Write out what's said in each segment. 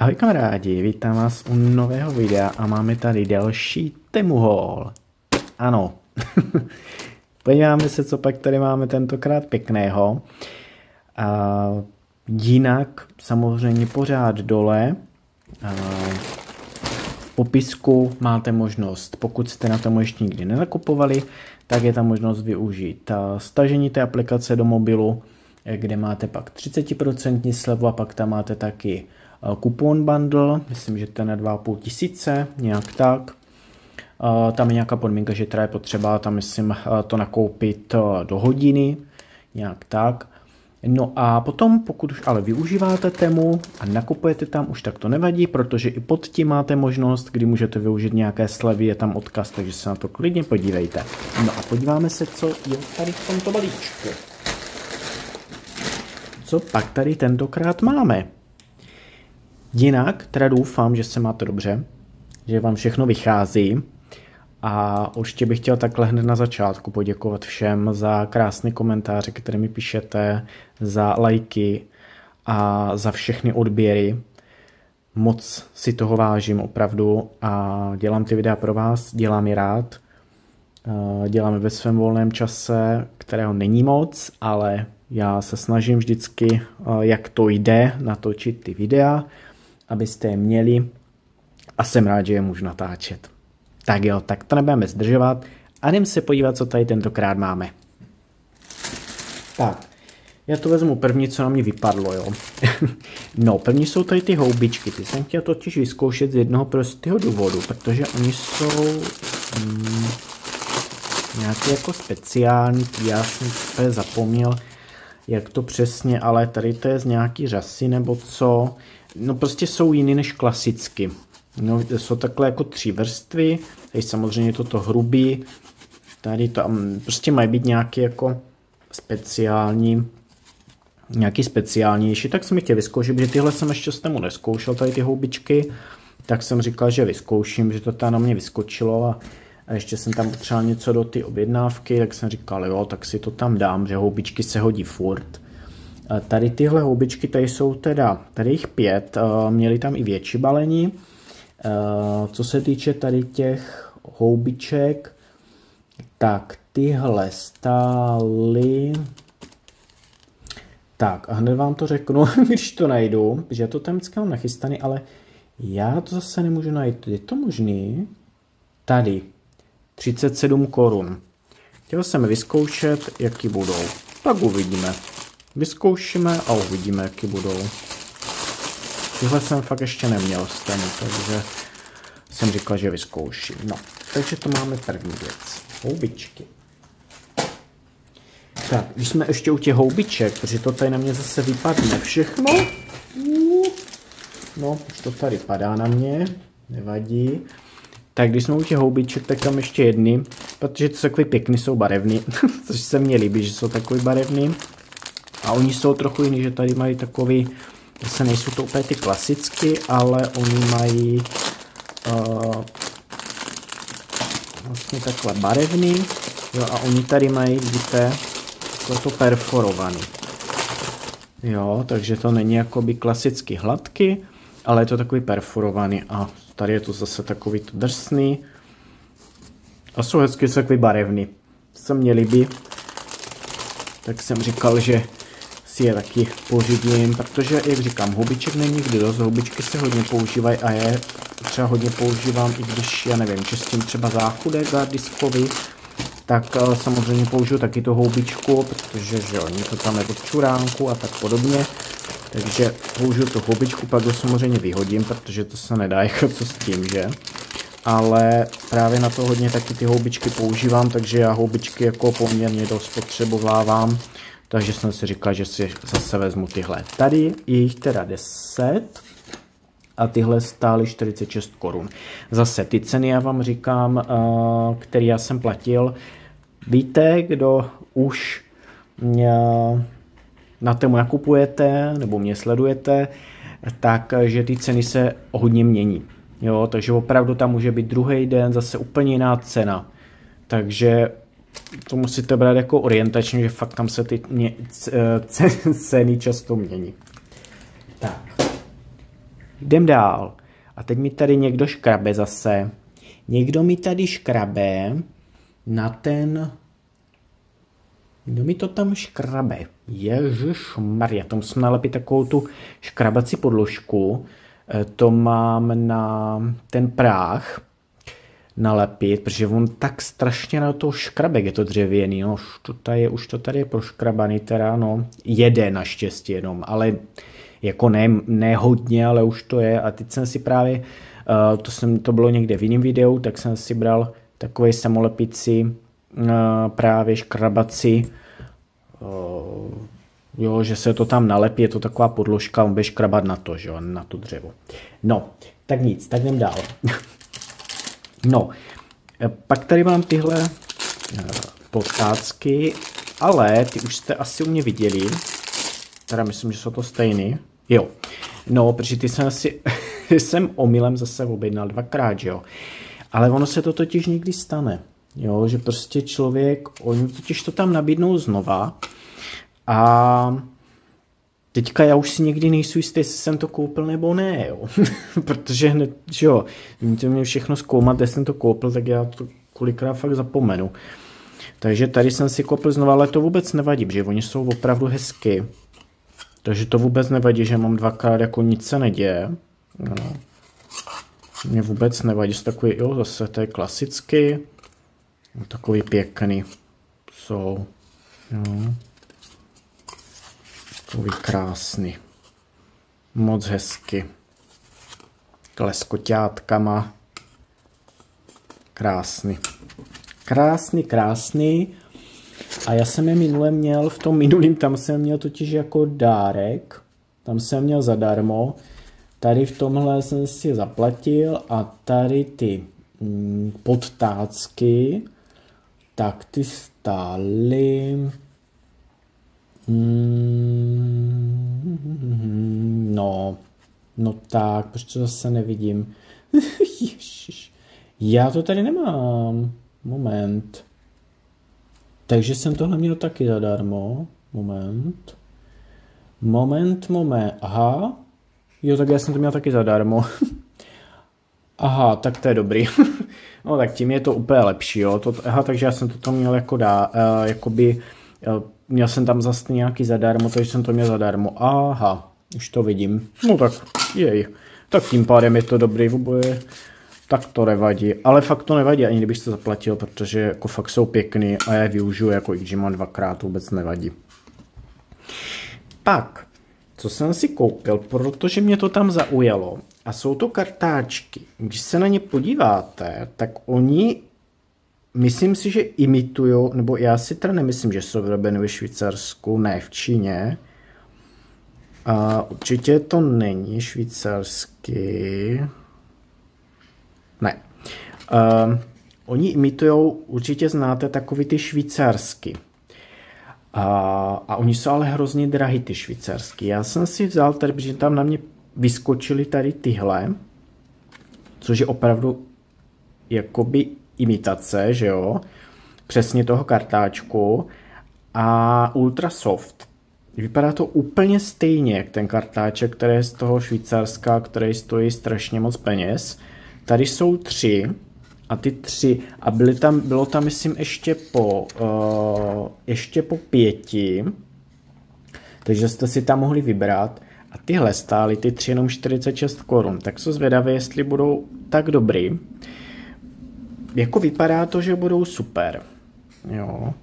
Ahoj kamarádi, vítám vás u nového videa a máme tady další Temu haul. Ano, podíváme se, co pak tady máme tentokrát pěkného. Jinak samozřejmě pořád dole v popisku máte možnost, pokud jste na tom ještě nikdy nenakupovali, tak je tam možnost využít stažení té aplikace do mobilu, kde máte pak 30% slevu a pak tam máte taky kupon bundle, myslím, že to je na 2,5 tisíce, nějak tak. Tam je nějaká podmínka, že teda je potřeba tam, myslím, to nakoupit do hodiny, nějak tak. No a potom, pokud už ale využíváte Temu a nakupujete tam, už tak to nevadí, protože i pod tím máte možnost, kdy můžete využít nějaké slevy, je tam odkaz, takže se na to klidně podívejte. No a podíváme se, co je tady v tomto balíčku. Co pak tady tentokrát máme? Jinak teda doufám, že se máte dobře, že vám všechno vychází a určitě bych chtěl takhle hned na začátku poděkovat všem za krásné komentáře, které mi píšete, za lajky a za všechny odběry. Moc si toho vážím opravdu a dělám ty videa pro vás, dělám je rád. Dělám je ve svém volném čase, kterého není moc, ale já se snažím vždycky, jak to jde, natočit ty videa, abyste je měli a jsem rád, že je můžu natáčet. Tak jo, tak to nebudeme zdržovat a jdeme se podívat, co tady tentokrát máme. Tak, já to vezmu první, co na mě vypadlo, jo. No, první jsou tady ty houbičky, ty jsem chtěl totiž vyzkoušet z jednoho prostého důvodu, protože oni jsou nějaký jako speciální, já jsem úplně zapomněl, jak to přesně, ale tady to je z nějaký řasy nebo co. No prostě jsou jiný než klasicky. No, jsou takhle jako 3 vrstvy, tady samozřejmě toto hrubý, tady to prostě mají být nějaký jako speciální, nějaký speciálnější, tak jsem je chtěl vyzkoušet, protože tyhle jsem ještě s Temu neskoušel, tady ty houbičky, tak jsem říkal, že vyzkouším, že to tam na mě vyskočilo a ještě jsem tam potřeboval něco do ty objednávky, tak jsem říkal, jo, tak si to tam dám, že houbičky se hodí furt. Tady tyhle houbičky, tady jsou teda, tady jich 5, měli tam i větší balení. Co se týče tady těch houbiček, tak tyhle stály, tak a hned vám to řeknu, když to najdu, že já to tam vždycky mám nachystaný, ale já to zase nemůžu najít, je to možný? Tady, 37 korun. Chtěl jsem vyzkoušet, jaký budou, tak uvidíme. Vyzkoušíme a uvidíme, jaký budou. Tyhle jsem fakt ještě neměl z Temu, takže jsem říkal, že vyzkouším. No, takže to máme první věc. Houbičky. Tak, když jsme ještě u těch houbiček, protože to tady na mě zase vypadne všechno. No, už to tady padá na mě, nevadí. Tak když jsme u těch houbiček, tak tam ještě jedny, protože to jsou takový pěkný, jsou barevný, což se mně líbí, že jsou takový barevný. A oni jsou trochu jiný, že tady mají takový, zase nejsou to úplně ty klasicky, ale oni mají vlastně takhle barevný, jo, a oni tady mají, vidíte, to perforovaný. Jo, takže to není jakoby klasicky hladký, ale je to takový perforovaný a tady je to zase takový to drsný a jsou hezky takový barevný. Se mně líbí, tak jsem říkal, že si je taky pořídím, protože, jak říkám, houbiček není nikdy dost, houbičky se hodně používají a je třeba hodně používám, i když, já nevím, čistím třeba záchudek gardiskový, tak samozřejmě použiju taky tu houbičku, protože, že oni to tam je od čuránku a tak podobně, takže použiju tu houbičku, pak ho samozřejmě vyhodím, protože to se nedá jako co s tím, že? Ale právě na to hodně taky ty houbičky používám, takže já houbičky jako poměrně dost potřebovávám. Takže jsem si říkal, že si zase vezmu tyhle. Tady je jich teda 10 a tyhle stály 46 korun. Zase ty ceny já vám říkám, které já jsem platil. Víte, kdo už na Temu nakupujete nebo mě sledujete, takže ty ceny se hodně mění. Jo, takže opravdu tam může být druhý den zase úplně jiná cena. Takže to musíte brát jako orientačně, že fakt tam se ty ceny často mění. Tak. Jdem dál. A teď mi tady někdo škrabe zase. Někdo mi tady škrabe na ten... Kdo mi to tam škrabe? Ježišmarja, to musím nalepit takovou tu škrabací podložku. To mám na ten práh nalepit, protože on tak strašně na to škrabek je to dřevěný. No, už to tady je proškrabaný teda, no. Jede naštěstí jenom, ale jako ne hodně, ale už to je. A teď jsem si právě, to bylo někde v jiném videu, tak jsem si bral takový samolepici, právě škrabaci, jo, že se to tam nalepí, je to taková podložka, on bude škrabat na to, že jo, na to dřevo. No, tak nic, tak jdem dál. No, pak tady mám tyhle potácky, ale ty už jste asi u mě viděli, teda myslím, že jsou to stejný, jo. No, protože ty jsem asi, jsem omylem zase objednal dvakrát, že jo. Ale ono se to totiž někdy stane, jo, že prostě člověk, oni totiž to tam nabídnou znova a teďka já už si někdy nejsou jistý, jestli jsem to koupil nebo ne, jo. Protože hned, že jo, to mě všechno zkoumat, jestli jsem to koupil, tak já to kolikrát fakt zapomenu. Takže tady jsem si koupil znova, ale to vůbec nevadí, protože oni jsou opravdu hezky. Takže to vůbec nevadí, že mám dvakrát, jako nic se neděje. No. Mě vůbec nevadí, jsou takový, jo, zase to je klasicky. Takový pěkný jsou, jo. Takový krásný. Moc hezky. Takhle s koťátkama. Krásný. Krásný. A já jsem je minule měl, v tom minulým, tam jsem měl totiž jako dárek. Tam jsem měl zadarmo. Tady v tomhle jsem si zaplatil a tady ty podtácky, tak ty stály... No tak, proč to zase nevidím? Ježiš, já to tady nemám. Moment. Takže jsem tohle měl taky zadarmo. Moment. Aha. Jo, tak já jsem to měl taky zadarmo. Aha, tak to je dobrý. No tak tím je to úplně lepší, jo. Aha, takže já jsem to měl jako jakoby... Měl jsem tam zase nějaký zadarmo, takže jsem to měl zadarmo. Aha, už to vidím. No tak, jej. Tak tím pádem je to dobrý v oboje. Tak to nevadí. Ale fakt to nevadí, ani kdybych to zaplatil, protože jako fakt jsou pěkný a já je využiju, jako i když mám dvakrát, vůbec nevadí. Pak, co jsem si koupil, protože mě to tam zaujalo, a jsou to kartáčky. Když se na ně podíváte, tak oni... Myslím si, že imitujou, nebo já si teda nemyslím, že jsou vyrobeny ve Švýcarsku, ne v Číně. A určitě to není švýcarský. Ne. Oni imitujou, určitě znáte takový ty švýcarsky. A oni jsou ale hrozně drahý, ty švýcarsky. Já jsem si vzal tady, protože tam na mě vyskočily tady tyhle, což je opravdu jakoby imitace, že jo, přesně toho kartáčku a ultra soft. Vypadá to úplně stejně, jak ten kartáček, který je z toho Švýcarska, který stojí strašně moc peněz. Tady jsou 3 a ty 3, a bylo tam myslím ještě po 5, takže jste si tam mohli vybrat a tyhle stály ty 3 jenom 46 korun, tak jsou zvědavé, jestli budou tak dobrý. Jako vypadá to, že budou super, jo.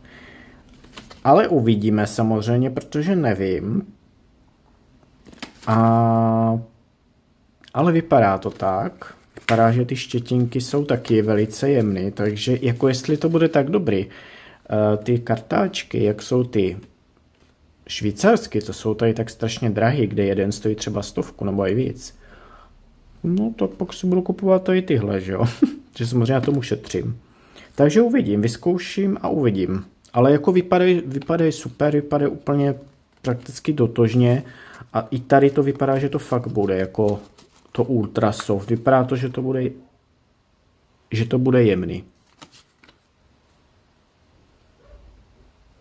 Ale uvidíme samozřejmě, protože nevím. Ale vypadá to tak. Vypadá, že ty štětinky jsou taky velice jemné, takže jako jestli to bude tak dobrý. Ty kartáčky, jak jsou ty švýcarsky, to jsou tady tak strašně drahý, kde jeden stojí třeba 100 nebo i víc. No tak pak si budu kupovat tady tyhle, že jo. Že samozřejmě na tomu šetřím. Takže uvidím, vyzkouším a uvidím. Ale jako vypadají super, vypadají úplně prakticky totožně. A i tady to vypadá, že to fakt bude jako to ultra soft. Vypadá to, že to bude jemný.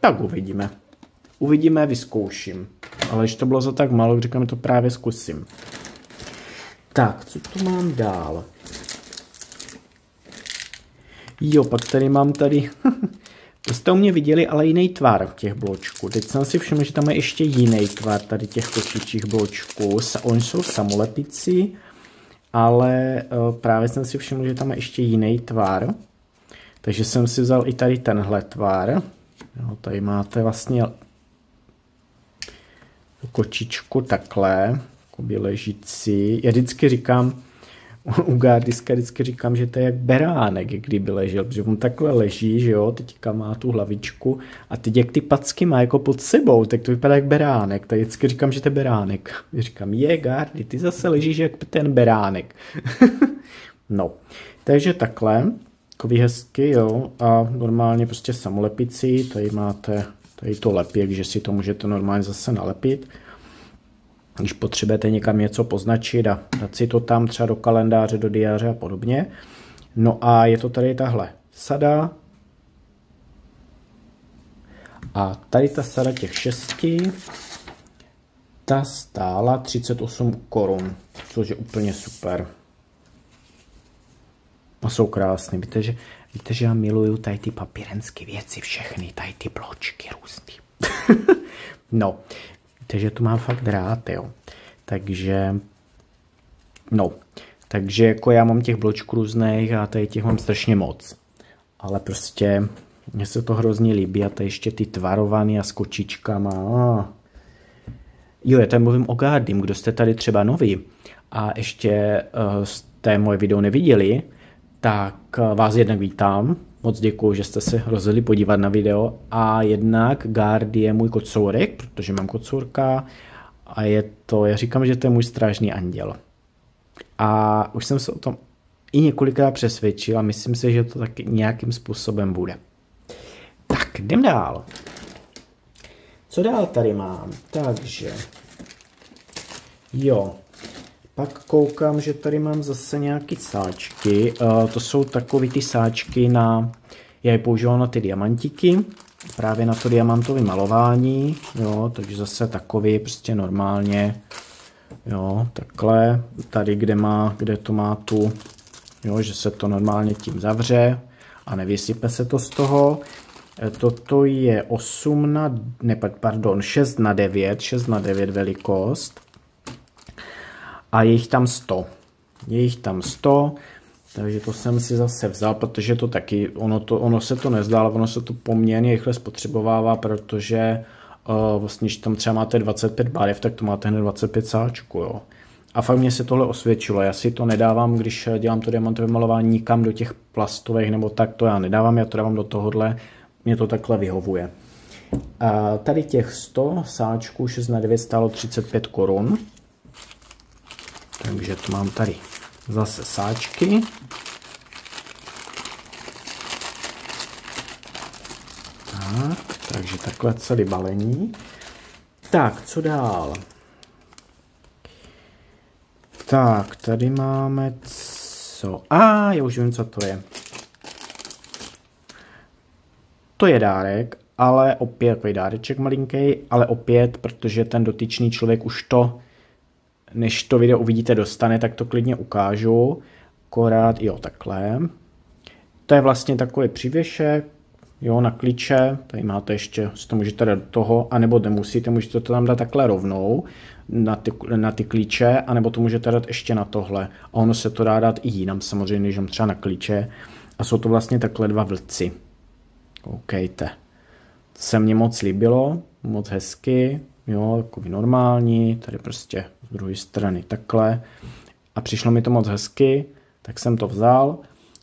Tak uvidíme. Uvidíme, vyzkouším. Ale když to bylo za tak málo, říkám, to právě zkusím. Tak, co tu mám dál? Jo, pak tady mám tady... To jste u mě viděli, ale jiný tvar těch bločků. Teď jsem si všiml, že tam je ještě jiný tvar tady těch kočičích bločků. Oni jsou samolepici, ale právě jsem si všiml, že tam je ještě jiný tvar. Takže jsem si vzal i tady tenhle tvar. Jo, tady máte vlastně kočičku takhle, jakoby ležící. Já vždycky říkám, u Gardiska vždycky říkám, že to je jak beránek, kdyby ležel, protože on takhle leží, že jo, teďka má tu hlavičku a teď jak ty packy má jako pod sebou, tak to vypadá jak beránek, tak vždycky říkám, že to je beránek. Říkám, Gardy, ty zase ležíš jak ten beránek. No, takže takhle, takový hezky, jo, a normálně prostě samolepici, tady máte tady to lepěk, že si to můžete normálně zase nalepit. Když potřebujete někam něco poznačit a dát si to tam třeba do kalendáře, do diáře a podobně. No a je to tady tahle sada. A tady ta sada těch 6, ta stála 38 korun, což je úplně super. A jsou krásný. Víte, že já miluju tady ty papírenské věci, všechny, tady ty bločky různý. No. Takže to mám fakt rád, jo. Takže, no, takže jako já mám těch bločků různých a tady těch mám strašně moc. Ale prostě mně se to hrozně líbí a tady ještě ty tvarovaný a s kočičkama. Jo, já tady mluvím o Gardim, kdo jste tady třeba noví a ještě jste moje video neviděli, tak vás jednak vítám. Moc děkuju, že jste se rozhodli podívat na video a jednak Gardy je můj kocourek, protože mám kocourka a je to, já říkám, že to je můj strážný anděl. A už jsem se o tom i několikrát přesvědčil a myslím si, že to taky nějakým způsobem bude. Tak, jdem dál. Co dál tady mám? Takže, jo. Pak koukám, že tady mám zase nějaké sáčky. To jsou takové ty sáčky na... Já je používám na ty diamantíky. Právě na to diamantové malování. Jo, takže zase takový prostě normálně. Jo, takhle. Tady, kde to má tu... Jo, že se to normálně tím zavře a nevysype se to z toho. Toto je 6 na 9 velikost. A je jich tam 100. Takže to jsem si zase vzal, protože to taky, ono se to nezdá, ale ono se to poměrně rychle spotřebovává, protože vlastně, když tam třeba máte 25 barev, tak to máte hned 25 sáčků, jo. A fakt mě se tohle osvědčilo. Já si to nedávám, když dělám to diamantové malování nikam do těch plastových nebo tak, to já nedávám, já to dávám do tohohle, mě to takhle vyhovuje. A tady těch 100 sáčků 6 na 9 stálo 35 korun. Takže to mám tady zase sáčky. Tak, takže takhle celý balení. Tak, co dál? Tak, tady máme co? Já už vím, co to je. To je dárek, ale opět takový dáreček malinký, ale opět, protože ten dotyčný člověk už to, než to video uvidíte, dostane, tak to klidně ukážu. Akorát, jo, takhle. To je vlastně takový přívěšek, jo, na klíče. Tady máte ještě, si to můžete dát do toho, anebo nemusíte, můžete to tam dát takhle rovnou na ty klíče, anebo to můžete dát ještě na tohle. A ono se to dá dát i jinam, samozřejmě, než třeba na klíče. A jsou to vlastně takhle dva vlci. Koukejte. To se mně moc líbilo, moc hezky, jo, takový normální, tady prostě z druhé strany takhle. A přišlo mi to moc hezky, tak jsem to vzal.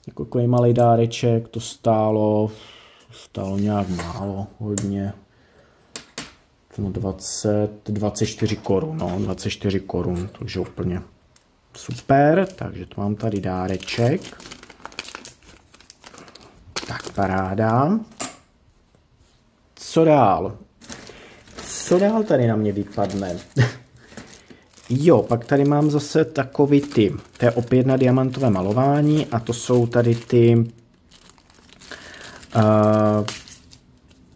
Jako takový malý dáreček, to stálo nějak málo, hodně. 24 korun, no, 24 korun, takže úplně super. Takže to mám tady dáreček. Tak, paráda. Co dál? Co dál tady na mě vypadne? Jo, pak tady mám zase takový ty. To je opět na diamantové malování a to jsou tady ty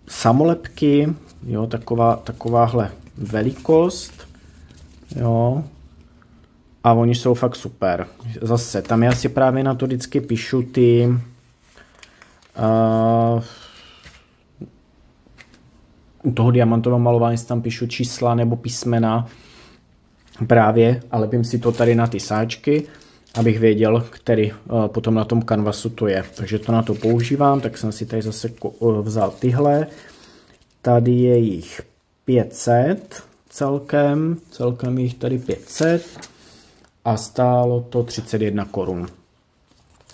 samolepky. Jo, takováhle velikost. Jo. A oni jsou fakt super. Zase, tam já si právě na to vždycky píšu ty... u toho diamantového malování tam píšu čísla nebo písmena právě, a lepím si to tady na ty sáčky, abych věděl, který potom na tom kanvasu to je. Takže to na to používám, tak jsem si tady zase vzal tyhle. Tady je jich 500 celkem je jich tady 500 a stálo to 31 korun.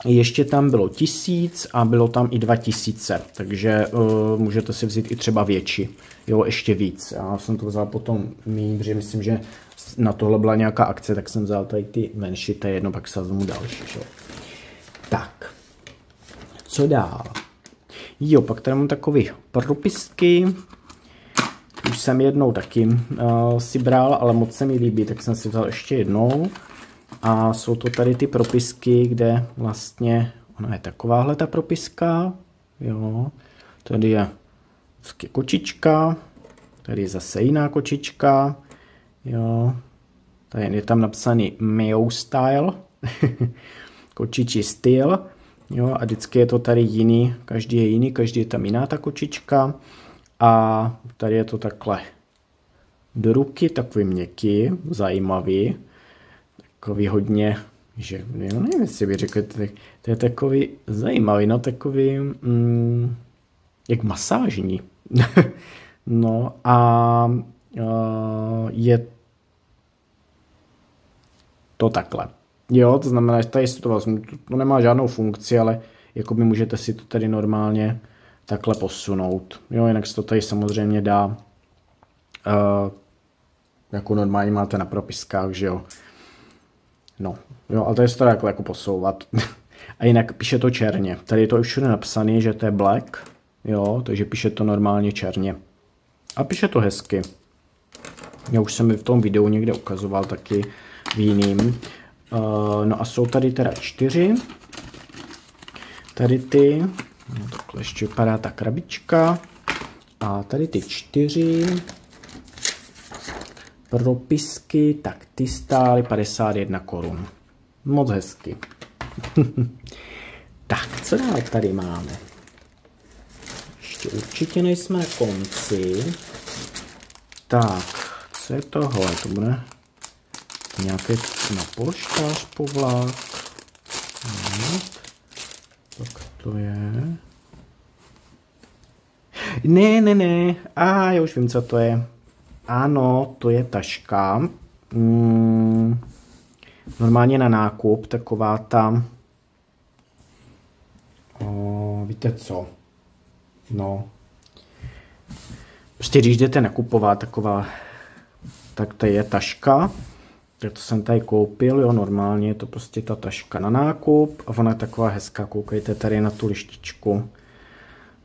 Ještě tam bylo 1000 a bylo tam i 2000, takže můžete si vzít i třeba větší, jo, ještě víc. Já jsem to vzal potom míň, protože myslím, že na tohle byla nějaká akce, tak jsem vzal tady ty menší, to je jedno, pak se vezmu další. Že? Tak, co dál? Jo, pak tady mám takový propisky. Už jsem jednou taky si bral, ale moc se mi líbí, tak jsem si vzal ještě jednou. A jsou to tady ty propisky, kde vlastně, ona je takováhle ta propiska, jo. Tady je kočička, tady je zase jiná kočička, jo. Tady je tam napsaný Meow Style, kočičí styl, jo. A vždycky je to tady jiný, každý je jiný, každý je tam jiná ta kočička. A tady je to takhle do ruky, takový měkký, zajímavý. Takový hodně, že jo, nevím, jestli bych řekl, to je takový zajímavý, no takový, jak masážní. No a je to takhle. Jo, to znamená, že tady to vlastně, to nemá žádnou funkci, ale jakoby můžete si to tady normálně takhle posunout. Jo, jinak se to tady samozřejmě dá, jako normálně máte na propiskách, že jo. No, jo, ale tady se to dá jako posouvat. A jinak píše to černě. Tady je to už všude napsané, že to je black, jo, takže píše to normálně černě. A píše to hezky. Já už jsem mi v tom videu někde ukazoval taky v jiným. No a jsou tady teda 4. Tady ty, no takhle ještě vypadá ta krabička. A tady ty 4 propisky, tak ty stály 51 korun. Moc hezky. Tak, co dál tady máme? Ještě určitě nejsme na konci. Tak, co je tohle? To bude nějaký na polštář povlák. Tak to je... Ne. Já už vím, co to je. Ano, to je taška. Normálně na nákup, taková ta... víte co? No. Prostě když jdete nakupovat, taková... Tak to je taška. Tak to jsem tady koupil, jo, normálně je to prostě ta taška na nákup. A ona je taková hezká, koukejte tady na tu lištičku.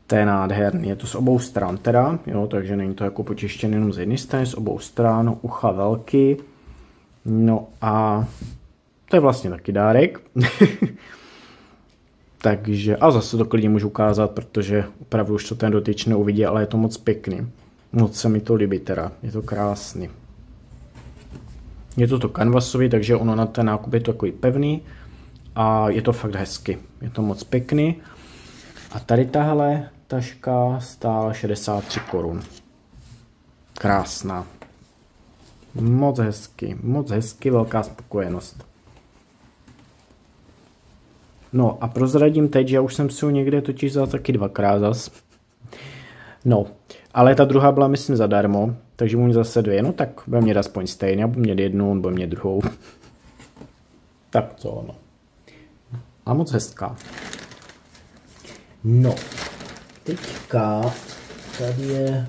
To je nádherný, je to z obou stran teda, jo, takže není to jako počištěné jenom z jedné strany, z obou stran, ucha velký. No a to je vlastně taky dárek. Takže, a zase to klidně můžu ukázat, protože opravdu už to ten dotyčný uvidí, ale je to moc pěkný. Moc se mi to líbí teda, je to krásný. Je to kanvasový, takže ono na ten nákup je to takový pevný a je to fakt hezky, je to moc pěkný. A tady tahle taška stála 63 korun. Krásná. Moc hezky, velká spokojenost. No a prozradím teď, že já už jsem si ho někde totiž vzal taky 2krát zas. No, ale ta druhá byla myslím zadarmo, takže mu zase 2, no tak bude mě aspoň stejně, já budu mět jednu, on bude mě druhou. Tak co ono. A moc hezká. No, teďka tady je...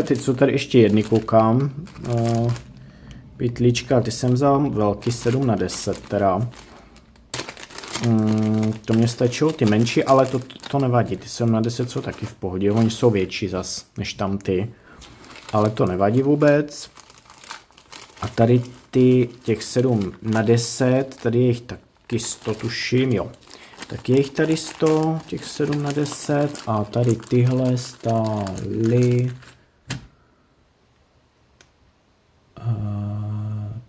Teď jsou tady ještě jedny, koukám. Pytlíčka, ty jsem vzal velký 7x10 teda. To mě stačilo ty menší, ale to nevadí. Ty 7x10 jsou taky v pohodě, oni jsou větší zas než tam ty. Ale to nevadí vůbec. A tady těch 7x10, tady je jich taky 100 tuším, jo. Tak je jich tady 100, těch 7x10 a tady tyhle stály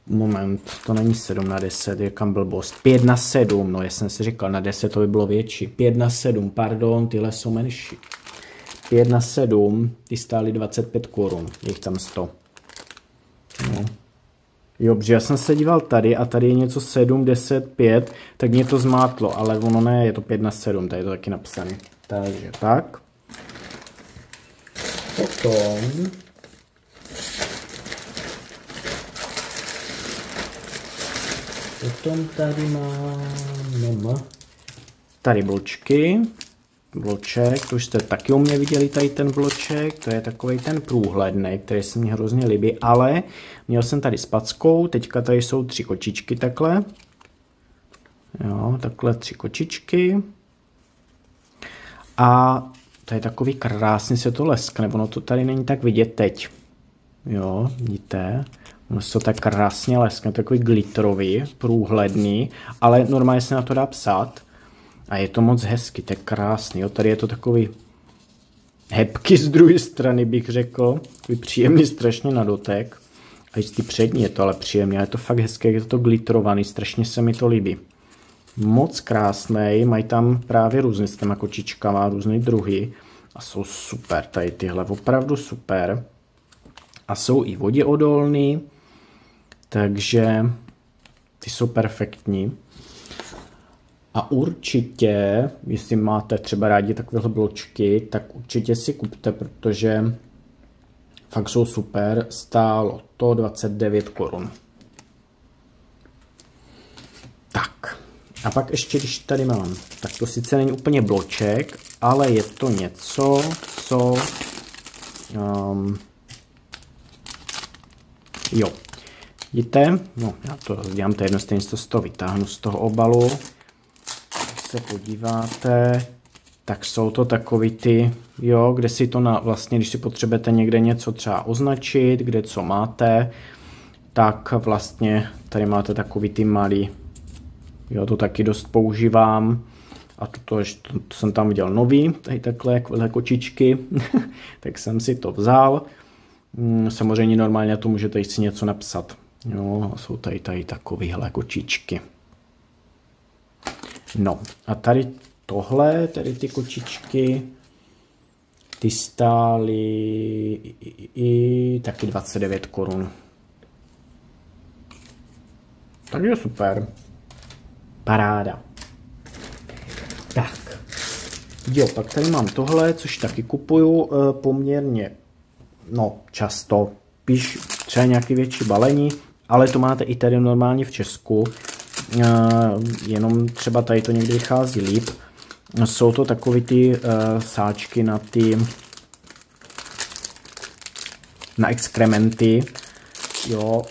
Moment, to není 7 na 10, jakam blbost. 5 na 7, no já jsem si říkal, na 10 to by bylo větší. 5 na 7, pardon, tyhle jsou menší. 5 na 7, ty stály 25 korun, je jich tam 100. No. Jo, protože já jsem se díval tady a tady je něco 7, 10, 5, tak mě to zmátlo, ale ono ne, je to 5 na 7, tady je to taky napsané. Takže tak. Potom tady mám tady bločky. Bloček, to už jste taky u mě viděli tady ten bloček, to je takový ten průhledný, který se mi hrozně líbí, ale měl jsem tady s packou, teďka tady jsou 3 kočičky takhle. Jo, takhle 3 kočičky. A to je takový krásně se to leskne, ono to tady není tak vidět teď. Jo, vidíte? Ono se to tak krásně leskne, takový glitterový, průhledný, ale normálně se na to dá psát. A je to moc hezky, to je krásný. Jo, tady je to takový hebký z druhé strany, bych řekl. Takový příjemný strašně na dotek. A i ty přední je to ale příjemný, ale je to fakt hezké, je to glitterovaný, strašně se mi to líbí. Moc krásný, mají tam právě různý s těma kočičkama, různý druhy. A jsou super, tady tyhle, opravdu super. A jsou i voděodolný, takže ty jsou perfektní. A určitě, jestli máte třeba rádi takovéhle bločky, tak určitě si kupte, protože fakt jsou super. Stálo to 29 korun. Tak. A pak ještě, když tady mám, tak to sice není úplně bloček, ale je to něco, co... jo. Vidíte? No, já to dělám, to jedno stejně z toho vytáhnu z toho obalu. Se podíváte, tak jsou to takový ty, jo, kde si to vlastně, když si potřebujete někde něco třeba označit, kde co máte, tak vlastně tady máte takový ty malý, jo, to taky dost používám a to jsem tam viděl nový, tady takhle kočičky, tak jsem si to vzal. Samozřejmě normálně to můžete si něco napsat, jo, jsou tady takovýhle kočičky. No a tady tohle, tady ty kočičky, ty stály i taky 29 korun. Takže super. Paráda. Tak. Jo, pak tady mám tohle, což taky kupuju poměrně, no často, píš třeba nějaké větší balení, ale to máte i tady normálně v Česku. Jenom třeba tady to někdy vychází líp. Jsou to takové ty sáčky na exkrementy, jo,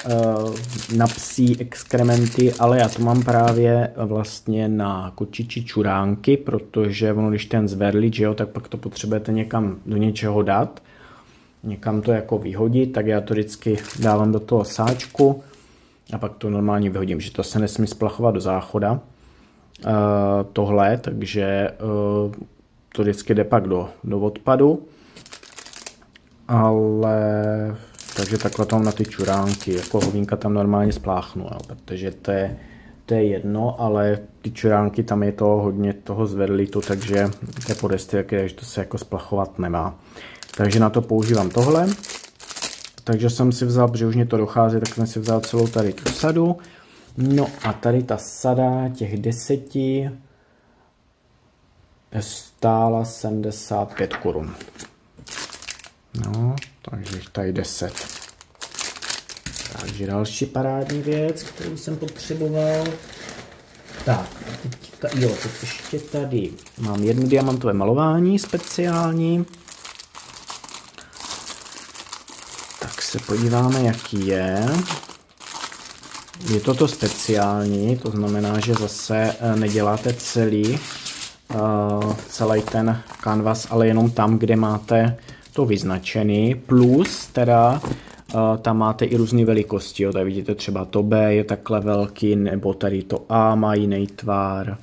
na psí exkrementy, ale já to mám právě vlastně na kočičí čuránky, protože ono, když ten zvedlit, že jo, tak pak to potřebujete někam do něčeho dát, někam to jako vyhodit, tak já to vždycky dávám do toho sáčku. A pak to normálně vyhodím, že to se nesmí splachovat do záchoda. Tohle, takže to vždycky jde pak do odpadu. Ale takže takhle tam na ty čuránky, jako hovínka tam normálně spláchnu, jo, protože to je jedno, ale ty čuránky tam je to hodně toho zvedlitu, takže to je podesty, takže to se jako splachovat nemá. Takže na to používám tohle. Takže jsem si vzal, protože už mě to dochází, tak jsem si vzal celou tady tu sadu. No a tady ta sada těch 10 stála 75 korun. No, takže tady 10. Takže další parádní věc, kterou jsem potřeboval. Tak, teďka, jo, teď ještě tady mám jedno diamantové malování speciální. Tak se podíváme, jaký je. Je to speciální, to znamená, že zase neděláte celý ten kanvas, ale jenom tam, kde máte to vyznačený. Plus teda tam máte i různé velikosti. Jo. Tady vidíte třeba to B je takhle velký, nebo tady to A má jiný tvar.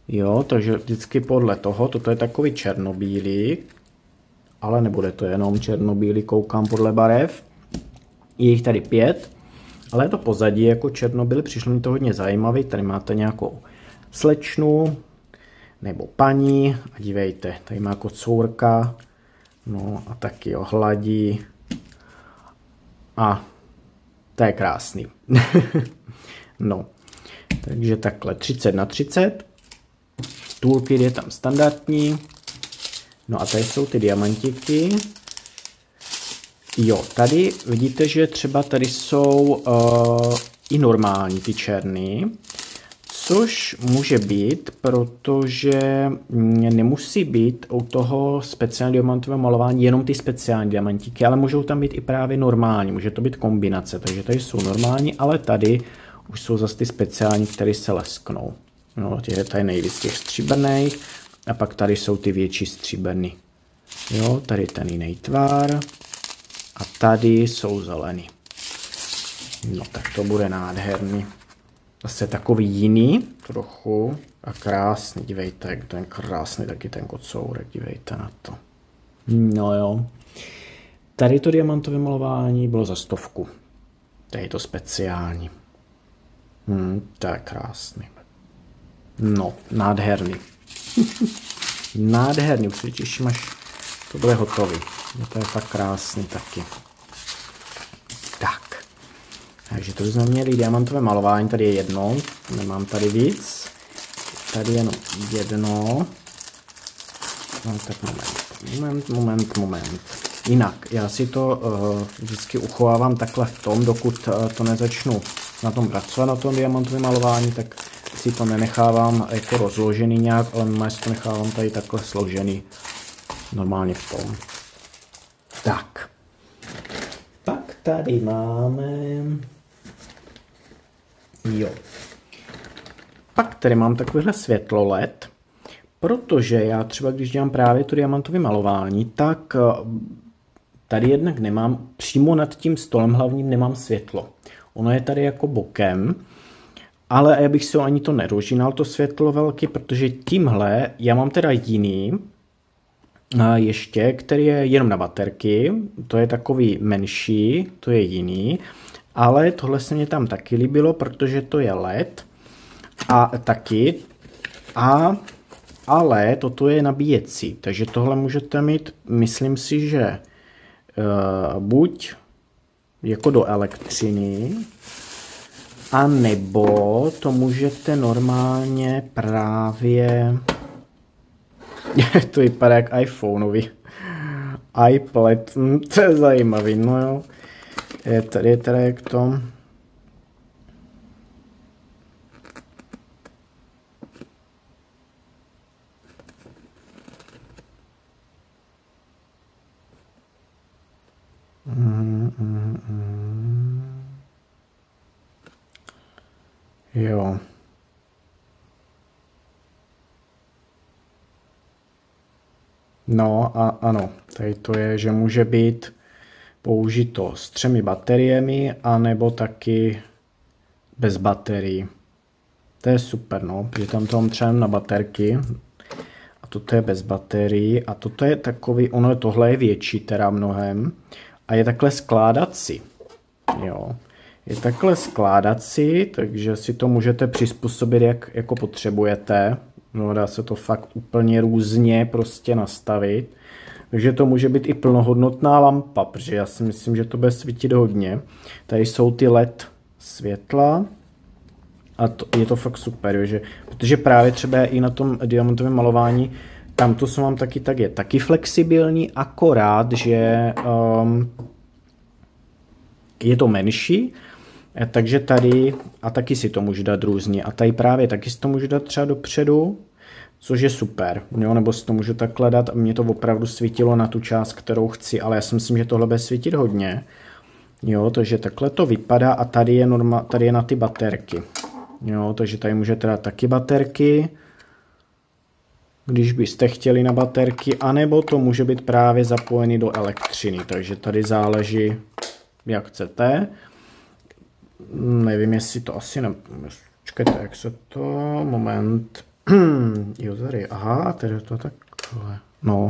Jo, takže vždycky podle toho, toto je takový černobílý, ale nebude to jenom černobílý, koukám podle barev. Je jich tady 5 Ale to pozadí jako Černobyl, přišlo mi to hodně zajímavý. Tady máte nějakou slečnu nebo paní a dívejte, tady má kocourka, no a taky ho hladí a to je krásný. No, takže takhle 30×30, toolkit je tam standardní, no a tady jsou ty diamantíky. Jo, tady vidíte, že třeba tady jsou i normální ty černý, což může být, protože nemusí být u toho speciální diamantového malování jenom ty speciální diamantíky, ale můžou tam být i právě normální, může to být kombinace, takže tady jsou normální, ale tady už jsou zase ty speciální, které se lesknou. No, těch je tady nejvíc těch stříbrných a pak tady jsou ty větší stříbrný. Jo, tady ten jiný tvar a tady jsou zelený. No, tak to bude nádherný. Zase takový jiný trochu a krásný, dívejte, jak to je krásný taky ten kocourek, dívejte na to. No jo. Tady to diamantové malování bylo za 100. Tady je to speciální. To je krásný. No, nádherný. Nádherný, už se těším, až to bude hotový. No, to je fakt krásný taky. Tak. Takže to jsme měli diamantové malování, tady je jedno, nemám tady víc. Tady jenom jedno. No tak moment. Jinak, já si to vždycky uchovávám takhle v tom, dokud to nezačnu na tom pracovat, na tom diamantovém malování, tak si to nenechávám jako rozložený nějak, ale normálně si to nechávám tady takhle složený normálně v tom. Tak. Pak tady máme... Jo. Pak tady mám takovýhle světlo LED, protože já třeba, když dělám právě to diamantové malování, tak tady jednak nemám, přímo nad tím stolem hlavním nemám světlo. Ono je tady jako bokem, ale já bych si ani to nerožínal, to světlo velký, protože tímhle já mám teda jiný, ještě, který je jenom na baterky, to je takový menší, to je jiný, ale tohle se mě tam taky líbilo, protože to je LED a taky, ale toto je nabíjecí, takže tohle můžete mít, myslím si, že buď jako do elektřiny, a nebo to můžete normálně právě... To vypadá jak iPhoneovi. iPad, to je zajímavý, no jo. Tady je teda jak to... Jo. No a ano, tady to je, že může být použito s 3 bateriemi, anebo taky bez baterií. To je super, no, protože tam to mám třeba na baterky. A toto je bez baterií. A toto je takový, tohle je větší teda mnohem. A je takhle skládací. Jo. Je takhle skládací, takže si to můžete přizpůsobit, jak jako potřebujete. No, dá se to fakt úplně různě prostě nastavit. Takže to může být i plnohodnotná lampa, protože já si myslím, že to bude svítit hodně. Tady jsou ty LED světla a je to fakt super, že, protože právě třeba i na tom diamantovém malování, tam to co mám taky, tak je taky flexibilní, akorát, že je to menší, takže tady, a taky si to můžu dát různě, a tady právě taky si to můžu dát třeba dopředu, což je super, jo, nebo si to můžu takhle dát a mě to opravdu svítilo na tu část, kterou chci, ale já si myslím, že tohle bude svítit hodně, jo, takže takhle to vypadá a tady je na ty baterky, jo, takže tady můžete dát taky baterky, když byste chtěli na baterky, anebo to může být právě zapojený do elektřiny, takže tady záleží, jak chcete. Nevím, jestli to asi ne... Čekajte, jak se to... Moment. Usery. Aha, tady to takhle. No.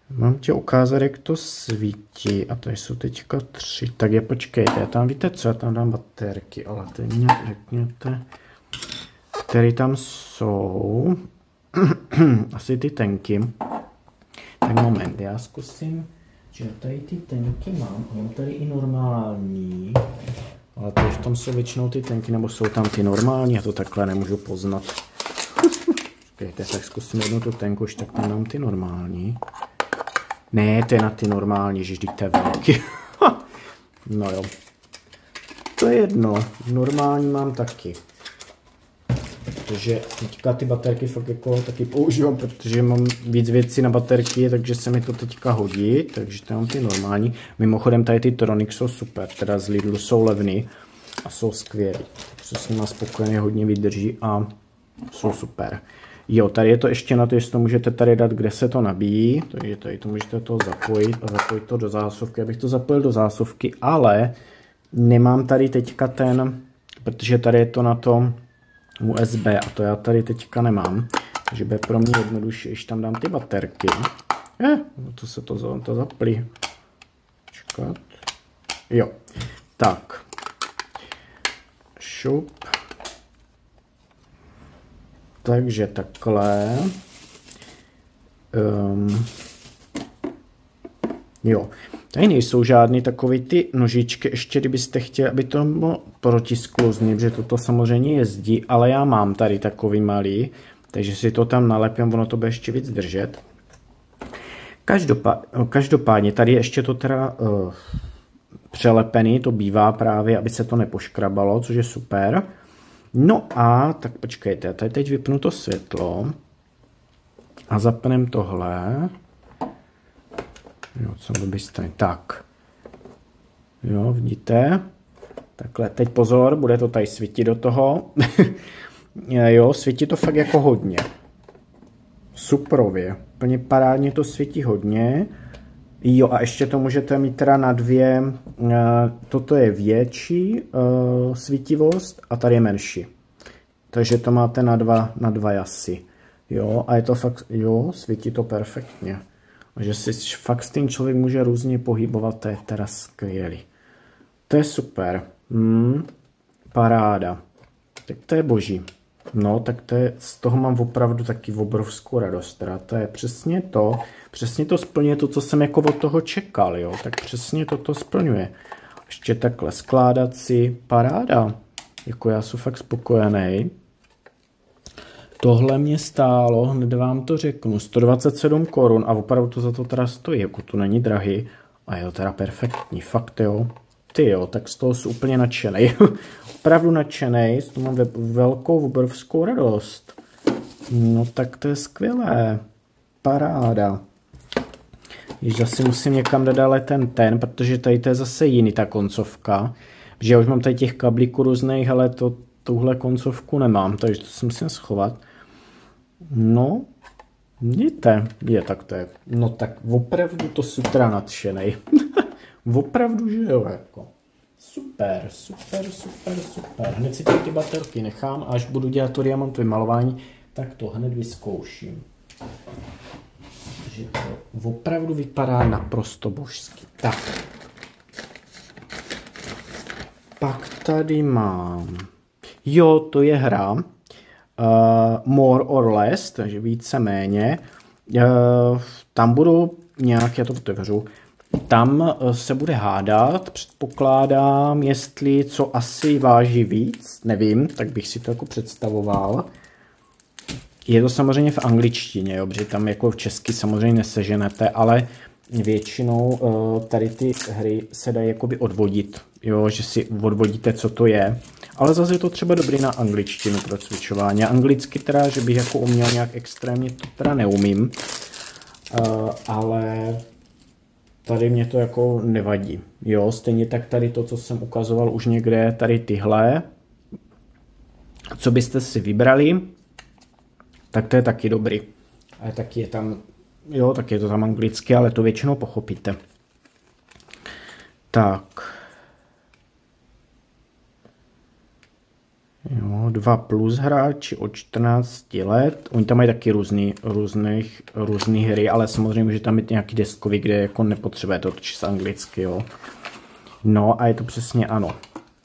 Mám ti ukázat, jak to svítí. A tady jsou teďka 3. Tak je počkejte, já tam víte co, já tam dám baterky, ale teď mě řekněte, které tam jsou. Asi ty tenky. Tak moment, já zkusím, že tady ty tenky mám tady i normální. Ale tady v tom jsou většinou ty tenky, nebo jsou tam ty normální, já to takhle nemůžu poznat. Počkejte, tak zkusím jednu tu tenku, už tak tam dám ty normální. Ne, to je na ty normální, že vždyť to je velký. No jo. To je jedno, normální mám taky. Protože teďka ty baterky fakt jako taky používám, protože mám víc věcí na baterky, takže se mi to teďka hodí, takže tam mám ty normální. Mimochodem tady ty Tronic jsou super, teda z Lidlu jsou levný a jsou skvělý. Se s nima spokojeně hodně vydrží a jsou super. Jo, tady je to ještě na to, jestli to můžete tady dát, kde se to nabíjí, takže tady to můžete to zapojit a zapojit to do zásuvky. Abych to zapojil do zásuvky, ale nemám tady teďka ten, protože tady je to na to USB a to já tady teďka nemám, takže bude pro mě jednodušší, když tam dám ty baterky. To se to zaplí. Čekat. Jo, tak. Šup. Takže takhle. Jo. Tady nejsou žádný takový ty nožičky, ještě kdybyste chtěli, aby to bylo protiskluzný, protože toto samozřejmě jezdí, ale já mám tady takový malý, takže si to tam nalepím, ono to bude ještě víc držet. Každopádně tady je ještě to teda přelepený, to bývá právě, aby se to nepoškrabalo, což je super. No a tak počkejte, tady teď vypnu to světlo a zapnem tohle. Jo, co byste, tak. Jo, vidíte? Takhle, teď pozor, bude to tady svítit do toho. Jo, svítí to fakt jako hodně. Superově. Plně parádně to svítí hodně. Jo, a ještě to můžete mít teda na 2. Toto je větší svítivost a tady je menší. Takže to máte na 2 jasy. Jo, a je to fakt, jo, svítí to perfektně. Že si fakt s tím člověk může různě pohybovat, to je teda skvělý. To je super. Paráda. Tak to je boží. No, tak to je, z toho mám opravdu taky obrovskou radost. Teda to je přesně to splňuje to, co jsem jako od toho čekal, jo. Tak přesně to splňuje. Ještě takhle skládat si, paráda. Jako já jsem fakt spokojený. Tohle mě stálo, hned vám to řeknu, 127 korun a opravdu to za to teda stojí, jako to není drahý a je to teda perfektní, fakt jo. Ty jo, tak z toho jsem úplně nadšenej. Opravdu nadšenej, z toho mám velkou, obrovskou radost. No tak to je skvělé. Paráda. Již zase musím někam dát ale ten, protože tady to je zase jiný ta koncovka. Protože já už mám tady těch kablíků různých, ale tuhle koncovku nemám, takže to si musím schovat. No, vidíte, tak to je. No tak opravdu to jsem teda nadšenej. Opravdu, že jo, jako. Super. Hned si ty baterky nechám a až budu dělat to diamantové malování, tak to hned vyzkouším. Že to opravdu vypadá naprosto božsky. Tak. Pak tady mám. Jo, to je hra. More or less, takže víceméně. Tam budu nějak, já to otevřu. Tam se bude hádat, předpokládám, jestli co asi váží víc, nevím, tak bych si to jako představoval. Je to samozřejmě v angličtině, jo, protože tam jako v česky samozřejmě neseženete, ale většinou tady ty hry se dají jakoby odvodit, jo, že si odvodíte, co to je. Ale zase je to třeba dobrý na angličtinu pro cvičování. Anglicky teda, že bych jako uměl nějak extrémně, to teda neumím, ale tady mě to jako nevadí. Jo, stejně tak tady to, co jsem ukazoval už někde, tady tyhle, co byste si vybrali, tak to je taky dobrý. Ale taky je tam, jo, tak je to tam anglicky, ale to většinou pochopíte. Tak. Jo, 2 plus hráči od 14 let. Oni tam mají taky různé hry, ale samozřejmě může tam mít nějaký deskový, kde jako nepotřebuje to točit anglicky, jo. No a je to přesně ano.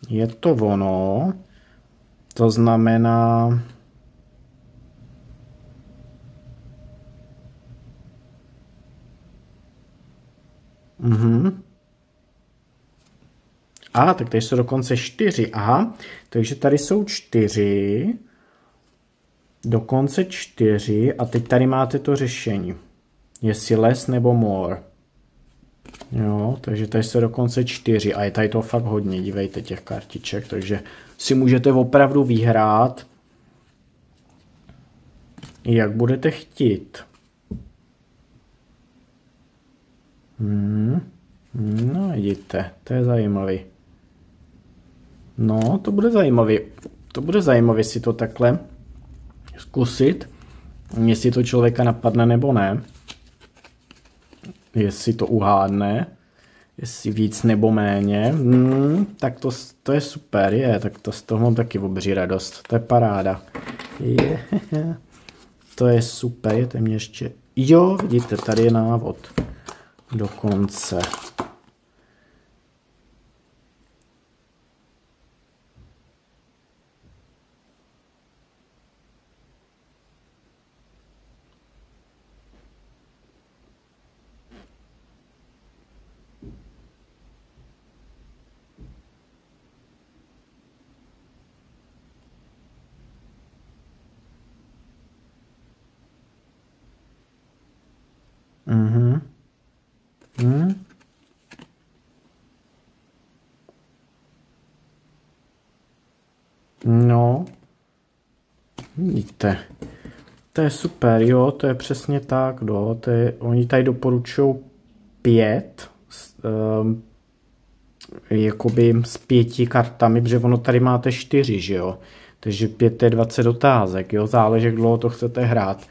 Je to ono. To znamená... tak tady jsou dokonce 4. Aha, takže tady jsou 4. Dokonce 4. A teď tady máte to řešení. Jestli less nebo more. Jo, takže tady jsou dokonce 4. A je tady to fakt hodně, dívejte, těch kartiček. Takže si můžete opravdu vyhrát, jak budete chtít. No, vidíte, to je zajímavý. No, to bude zajímavý. To bude zajímavý si to takhle zkusit. Jestli to člověka napadne nebo ne. Jestli to uhádne. Jestli víc nebo méně. Tak to je super, tak to z toho mám taky obří radost. To je paráda. To je super, to mě ještě... Jo, vidíte, tady je návod. Dokonce. No, vidíte, to je super, jo, to je přesně tak, no, oni tady doporučují 5, jakoby s 5 kartami, protože ono tady máte 4, že jo, takže 5 je 20 otázek, jo, záleží, jak dlouho to chcete hrát,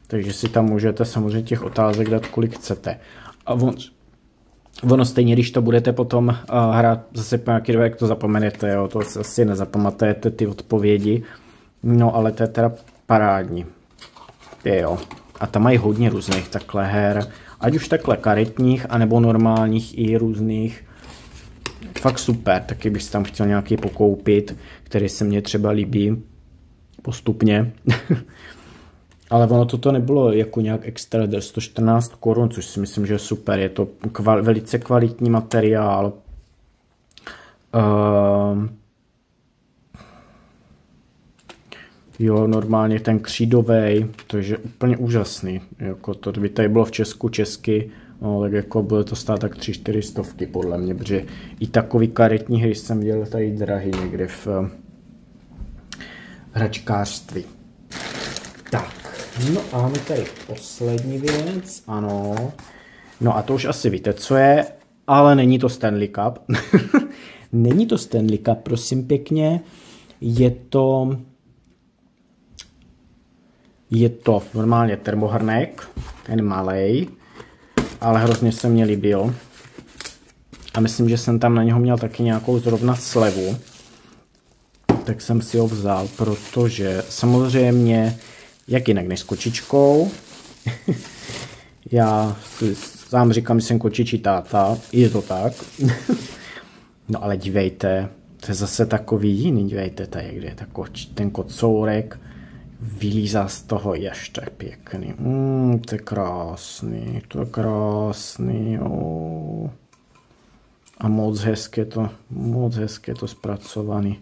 takže si tam můžete samozřejmě těch otázek dát, kolik chcete. A ono stejně, když to budete potom hrát zase po nějaký době, jak to zapomenete, jo, to asi nezapamatujete ty odpovědi, no ale to je teda parádní. Jo. A tam mají hodně různých takhle her, ať už takhle karetních, anebo normálních i různých. Fakt super, taky bych si tam chtěl nějaký pokoupit, který se mně třeba líbí postupně. Ale ono toto nebylo jako nějak extra, 114 korun, což si myslím, že je super. Je to velice kvalitní materiál. Jo, normálně ten křídovej, takže úplně úžasný. Jako to by tady bylo v Česku česky, no, tak jako bude to stát tak 3-4 stovky podle mě, protože i takový karetní hry jsem dělal tady drahý někde v hračkářství. Tak. No a máme tady poslední věc, ano. No a to už asi víte, co je, ale není to Stanley Cup. Není to Stanley Cup, prosím pěkně. Je to normálně termohrnek, ten malej, ale hrozně se mně líbil. A myslím, že jsem tam na něho měl taky nějakou zrovna slevu. Tak jsem si ho vzal, protože samozřejmě jak jinak než s kočičkou. Já sám říkám, že jsem kočičí táta, je to tak. No ale dívejte, to je zase takový jiný, dívejte tady, kde je ten kocourek vylízá z toho ještě pěkný. To je krásný, to je krásný. Oh. A moc hezké to zpracovaný.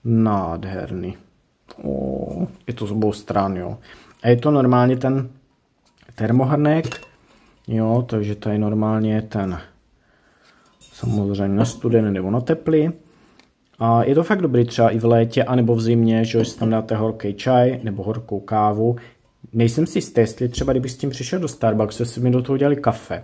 Nádherný. Je to z obou stran, jo. A je to normálně ten termohrnek, jo, takže tady normálně ten samozřejmě na studený nebo na teplý. A je to fakt dobrý třeba i v létě, anebo v zimě, že si tam dáte horký čaj nebo horkou kávu. Nejsem si jistý, jestli třeba kdybych s tím přišel do Starbucksu, si mi do toho dělali kafe.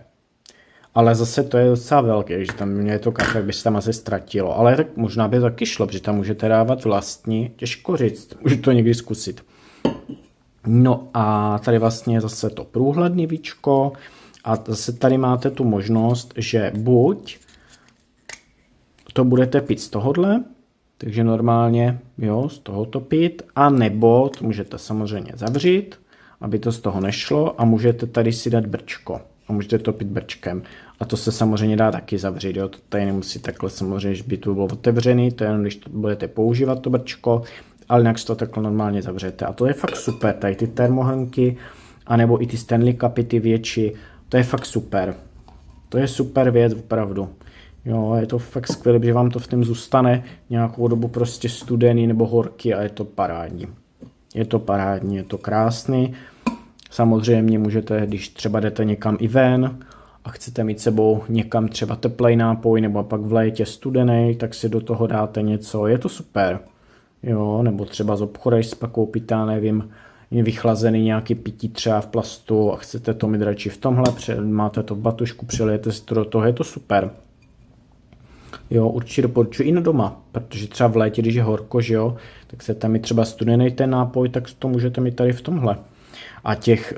Ale zase to je docela velké, že tam mě to kafe by se tam asi ztratilo. Ale tak možná by taky šlo, protože tam můžete dávat vlastní, těžko říct, můžu to někdy zkusit. No a tady vlastně zase to průhledný víčko a zase tady máte tu možnost, že buď to budete pít z tohohle, Takže normálně, jo, z toho topit, a nebo to můžete samozřejmě zavřít, aby to z toho nešlo, a můžete tady si dát brčko a můžete topit brčkem. A to se samozřejmě dá taky zavřít, jo, to tady nemusí takhle samozřejmě, že by to bylo otevřený, to je jenom, když to budete používat to brčko, ale jinak to takhle normálně zavřete. A to je fakt super, tady ty termohrnky, anebo i ty Stanley Cupy, ty větší, to je fakt super. To je super věc, opravdu. Jo, je to fakt skvělé, že vám to v tom zůstane nějakou dobu prostě studený nebo horký a je to parádní. Je to parádní, je to krásný. Samozřejmě můžete, když třeba jdete někam i ven a chcete mít sebou někam třeba teplej nápoj nebo pak v létě studený, tak si do toho dáte něco, je to super. Jo, nebo třeba z obchodu, když si pak koupíte, nevím, je vychlazený nějaký pití třeba v plastu a chcete to mít radši v tomhle, máte to v batušku, přilijete si to do toho, je to super. Jo, určitě doporučuji i na doma, protože třeba v létě, když je horko, že jo, tak chcete mít třeba studený ten nápoj, tak to můžete mít tady v tomhle. A těch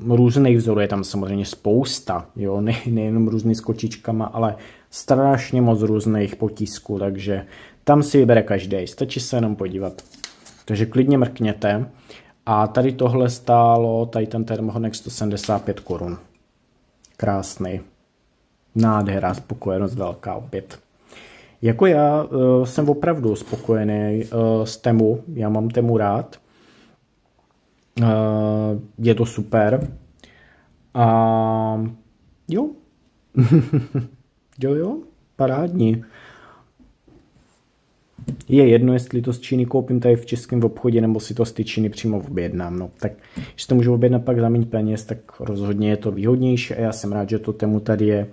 různých vzorů je tam samozřejmě spousta, jo, nejenom různý s kočičkama, ale strašně moc různých potisků, takže tam si vybere každý, stačí se jenom podívat. Takže klidně mrkněte. A tady tohle stálo, tady ten termohrnek 175 korun. Krásný. Nádhera, spokojenost velká opět. Jako já jsem opravdu spokojený s Temu, já mám Temu rád. Je to super. A jo. jo, parádní. Je jedno, jestli to z Číny koupím tady v českém obchodě, nebo si to z té Číny přímo objednám. No, tak když to můžu objednat pak za méně peněz, tak rozhodně je to výhodnější a já jsem rád, že to Temu tady je.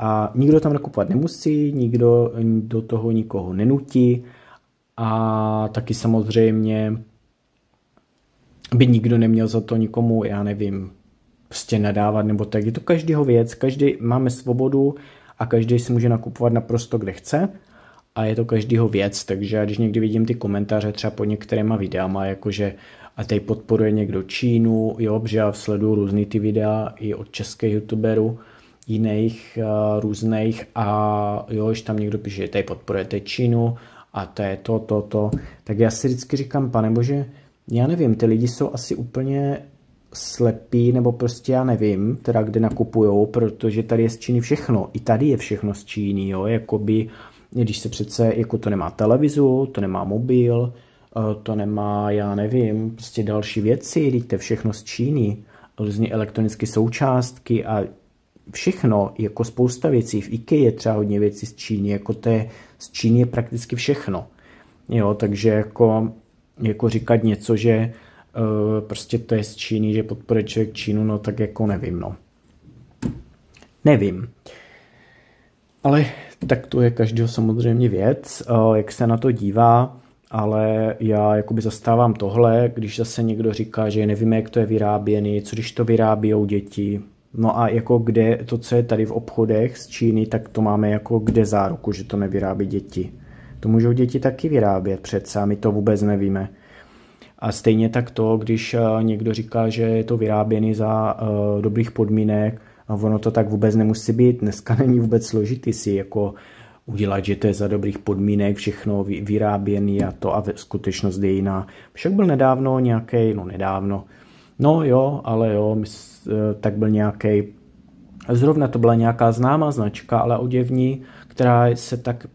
A nikdo tam nakupovat nemusí, nikdo do toho nikoho nenutí a taky samozřejmě by nikdo neměl za to nikomu, já nevím, prostě nadávat nebo tak. Je to každýho věc, každý máme svobodu a každý si může nakupovat naprosto kde chce a je to každýho věc, takže já když někdy vidím ty komentáře třeba pod některýma videama, jakože a tady podporuje někdo Čínu, jo, protože já sleduju různý ty videa i od českých youtuberů, jiných různých a jo, když tam někdo píše, že tady podporujete Čínu a to je to, tak já si vždycky říkám, pane bože, já nevím, ty lidi jsou asi úplně slepí, nebo prostě já nevím, teda kde nakupujou, protože tady je z Číny všechno, i tady je všechno z Číny, jo, jakoby, když se přece, jako to nemá televizu, to nemá mobil, to nemá, já nevím, prostě další věci, teď to je všechno z Číny, různé elektronické součástky a všechno, jako spousta věcí, v IKEA je třeba hodně věcí z Číny, jako to je, z Číny je prakticky všechno, jo, takže jako říkat něco, že prostě to je z Číny, že podporuje člověk Čínu, no tak jako nevím, no. Nevím. Ale tak to je každého samozřejmě věc, jak se na to dívá, ale já jakoby zastávám tohle, když zase někdo říká, že nevíme, jak to je vyráběný, co když to vyrábějou děti. No a jako kde to, co je tady v obchodech z Číny, tak to máme jako kde záruku, že to nevyrábí děti. To můžou děti taky vyrábět přece a my to vůbec nevíme. A stejně tak to, když někdo říká, že je to vyráběný za dobrých podmínek, a ono to tak vůbec nemusí být. Dneska není vůbec složitý si jako udělat, že to je za dobrých podmínek, všechno vyráběný a to a skutečnost je jiná. Však byl nedávno nějaký, no jo, ale jo, tak byl nějaký, zrovna to byla nějaká známá značka, ale oděvní, která se tak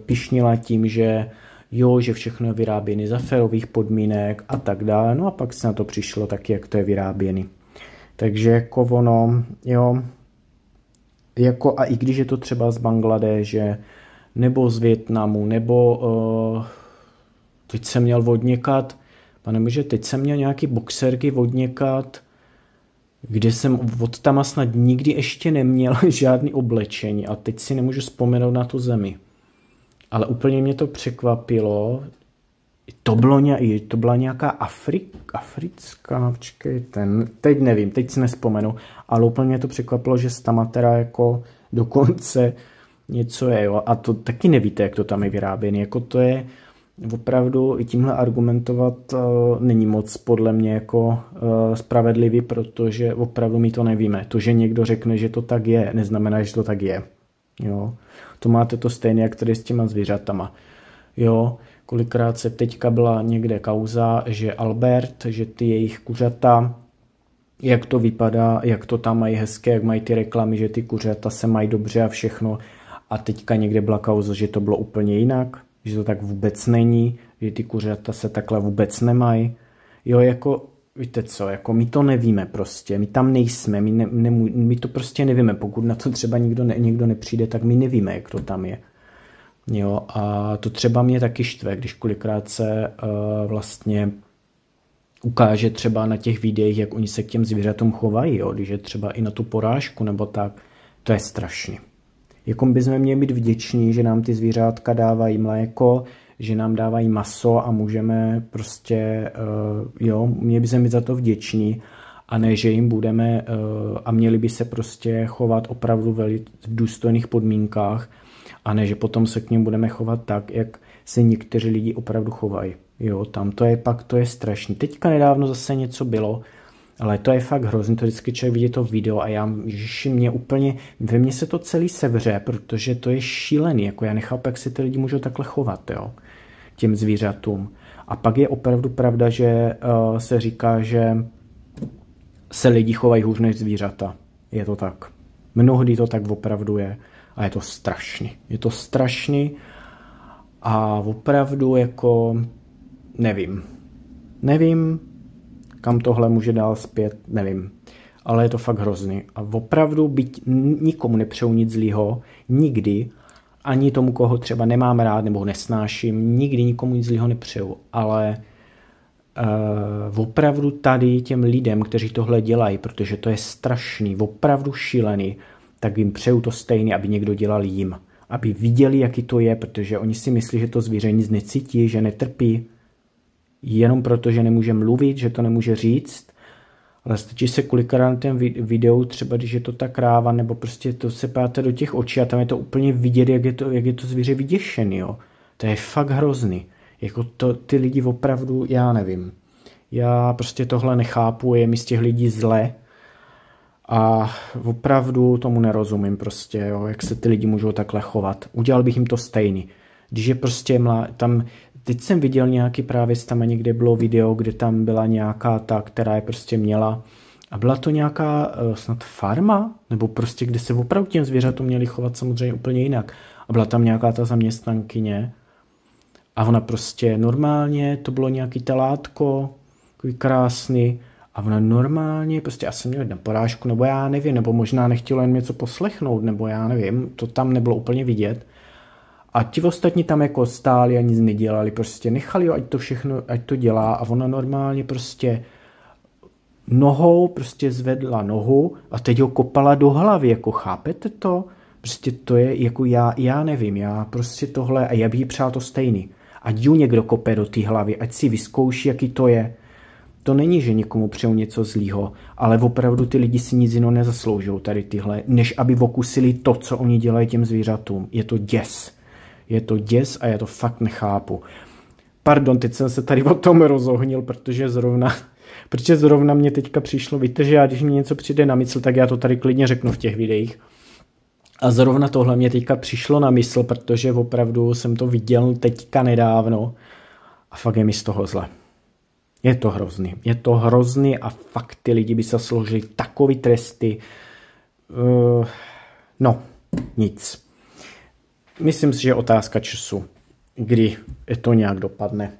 pyšnila tím, že jo, že všechno je vyráběné za férových podmínek a tak dále, no a pak se na to přišlo taky, jak to je vyráběný. Takže jako ono, jo, jako a i když je to třeba z Bangladéše, nebo z Vietnamu, nebo teď jsem měl odněkat, panebože, teď jsem měl nějaký boxerky odněkat, kde jsem od tam snad nikdy ještě neměl žádný oblečení a teď si nemůžu vzpomenout na tu zemi. Ale úplně mě to překvapilo. To byla nějaká africká, teď nevím, teď si nespomenu, ale úplně mě to překvapilo, že tam teda jako dokonce něco je, jo, a to taky nevíte, jak to tam je vyráběné, jako to je opravdu i tímhle argumentovat není moc podle mě jako spravedlivý, protože opravdu my to nevíme. To, že někdo řekne, že to tak je, neznamená, že to tak je. Jo. To máte to stejné, jak tady s těma zvířatama. Jo, kolikrát se teďka byla někde kauza, že Albert, že ty jejich kuřata, jak to vypadá, jak to tam mají hezké, jak mají ty reklamy, že ty kuřata se mají dobře a všechno. A teďka někde byla kauza, že to bylo úplně jinak, že to tak vůbec není, že ty kuřata se takhle vůbec nemají. Jo, jako, víte co, jako my to nevíme prostě, my tam nejsme, my to prostě nevíme, pokud na to třeba někdo nepřijde, tak my nevíme, jak to tam je. Jo, a to třeba mě taky štve, když kolikrát se vlastně ukáže třeba na těch videích, jak oni se k těm zvířatům chovají, jo, když je třeba i na tu porážku nebo tak, to je strašný. Jako bychom měli být vděční, že nám ty zvířátka dávají mléko, že nám dávají maso a můžeme prostě, jo, měli bychom být za to vděční a ne, že jim budeme a měli by se prostě chovat opravdu v důstojných podmínkách a ne, že potom se k ním budeme chovat tak, jak se někteří lidi opravdu chovají. Jo, tam to je pak, to je strašný. Teďka nedávno zase něco bylo, ale to je fakt hrozný, to vždycky člověk vidí to video a já, ježiši, mě úplně, ve mně se to celý sevře, protože to je šílený, jako já nechápu, jak se ty lidi můžou takhle chovat, jo, těm zvířatům. A pak je opravdu pravda, že se říká, že se lidi chovají hůř než zvířata. Je to tak. Mnohdy to tak opravdu je a je to strašný. Je to strašný a opravdu jako nevím, kam tohle může dál zpět, nevím. Ale je to fakt hrozný. A opravdu byť nikomu nepřeju nic zlýho, nikdy, ani tomu, koho třeba nemám rád nebo nesnáším, nikdy nikomu nic zlýho nepřeju. Ale opravdu tady těm lidem, kteří tohle dělají, protože to je strašný, opravdu šílený, tak jim přeju to stejně, aby někdo dělal jim. Aby viděli, jaký to je, protože oni si myslí, že to zvíře nic necítí, že netrpí. Jenom proto, že nemůže mluvit, že to nemůže říct. Ale stačí se kolikrát na ten videu, třeba když je to ta kráva, nebo prostě to se páte do těch očí a tam je to úplně vidět, jak je to zvíře vyděšený. Jo. To je fakt hrozný. Jako ty lidi opravdu, já nevím. Já prostě tohle nechápu, je mi z těch lidí zle a opravdu tomu nerozumím prostě, jo, jak se ty lidi můžou takhle chovat. Udělal bych jim to stejný. Když je prostě tam, teď jsem viděl nějaký právě tam někde bylo video, kde tam byla nějaká ta, která je prostě měla a byla to nějaká snad farma, nebo prostě kde se opravdu těm zvířatům měli chovat samozřejmě úplně jinak. A byla tam nějaká ta zaměstnankyně a ona prostě normálně, to bylo nějaký telátko, takový krásný, a ona normálně, prostě asi měla na porážku, nebo já nevím, nebo možná nechtěla jen něco poslechnout, nebo já nevím, to tam nebylo úplně vidět. A ti ostatní tam jako stáli a nic nedělali, prostě nechali, ať to všechno, ať to dělá a ona normálně prostě nohou, prostě zvedla nohu a teď ho kopala do hlavy, jako chápete to? Prostě to je jako já nevím, já prostě tohle a já bych jí přál to stejný. Ať ju někdo kope do té hlavy, ať si vyzkouší, jaký to je. To není, že někomu přeju něco zlýho, ale opravdu ty lidi si nic jiného nezasloužou tady tyhle, než aby okusili to, co oni dělají těm zvířatům. Je to děs. Je to děs a já to fakt nechápu. Pardon, teď jsem se tady o tom rozohnil, protože zrovna mě teďka přišlo, víte, že já když mi něco přijde na mysl, tak já to tady klidně řeknu v těch videích. A zrovna tohle mě teďka přišlo na mysl, protože opravdu jsem to viděl teďka nedávno a fakt je mi z toho zle. Je to hrozný a fakt ty lidi by se složili takový tresty. No, nic. Myslím si, že je otázka času, kdy to nějak dopadne.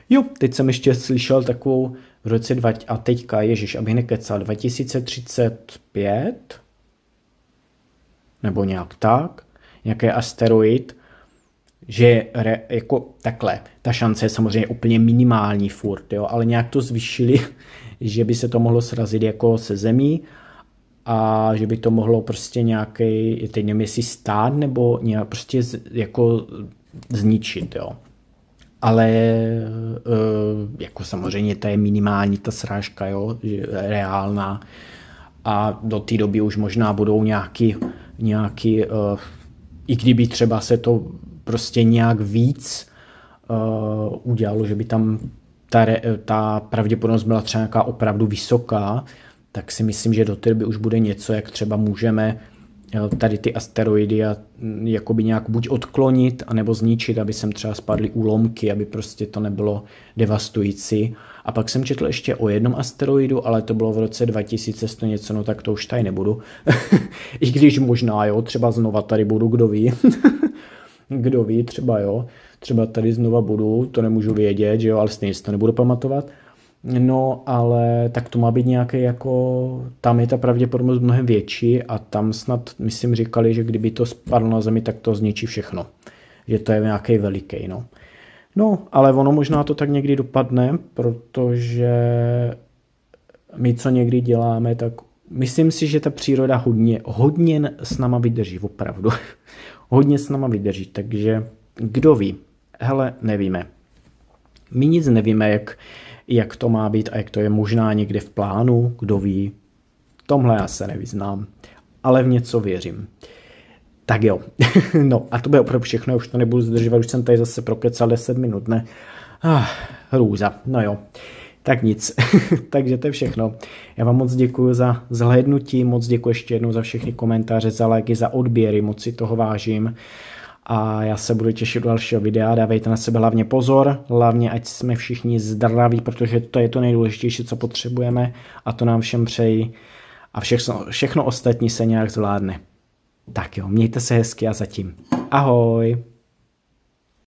Jo, teď jsem ještě slyšel takovou v roce a teďka, ježiš, abych nekecal, 2035, nebo nějak tak, nějaký asteroid, že jako takhle, ta šance je samozřejmě úplně minimální furt, jo, ale nějak to zvýšili, že by se to mohlo srazit jako se zemí a že by to mohlo prostě nějaký, teď nevím, jestli stát nebo nějak prostě jako zničit, jo. Ale jako samozřejmě to je minimální ta srážka, jo, reálná a do té doby už možná budou nějaký i kdyby třeba se to prostě nějak víc udělalo, že by tam ta pravděpodobnost byla třeba nějaká opravdu vysoká, tak si myslím, že do té doby už bude něco, jak třeba můžeme tady ty asteroidy a jakoby nějak buď odklonit, anebo zničit, aby sem třeba spadly úlomky, aby prostě to nebylo devastující. A pak jsem četl ještě o jednom asteroidu, ale to bylo v roce 2100 něco, no tak to už tady nebudu. I když možná, jo, třeba znova tady budu, kdo ví. Kdo ví, třeba jo, třeba tady znova budu, to nemůžu vědět, že jo, ale stejně si to nebudu pamatovat. No, ale tak to má být nějaké jako, tam je ta pravděpodobnost mnohem větší a tam snad, myslím, říkali, že kdyby to spadlo na Zemi, tak to zničí všechno. Že to je nějaký veliký, no. No, ale ono možná to tak někdy dopadne, protože my, co někdy děláme, tak myslím si, že ta příroda hodně s náma vydrží, opravdu. Hodně s náma vydrží, takže kdo ví? Hele, nevíme. My nic nevíme, jak to má být a jak to je možná někde v plánu, kdo ví. Tomhle já se nevyznám, ale v něco věřím. Tak jo, no a to bude opravdu všechno, už to nebudu zdržovat, už jsem tady zase prokecal 10 minut, ne? Hrůza, no jo, tak nic, takže to je všechno. Já vám moc děkuji za zhlédnutí, moc děkuji ještě jednou za všechny komentáře, za lajky, za odběry, moc si toho vážím. A já se budu těšit do dalšího videa, dávejte na sebe hlavně pozor, hlavně ať jsme všichni zdraví, protože to je to nejdůležitější, co potřebujeme a to nám všem přeji a všechno ostatní se nějak zvládne. Tak jo, mějte se hezky a zatím. Ahoj!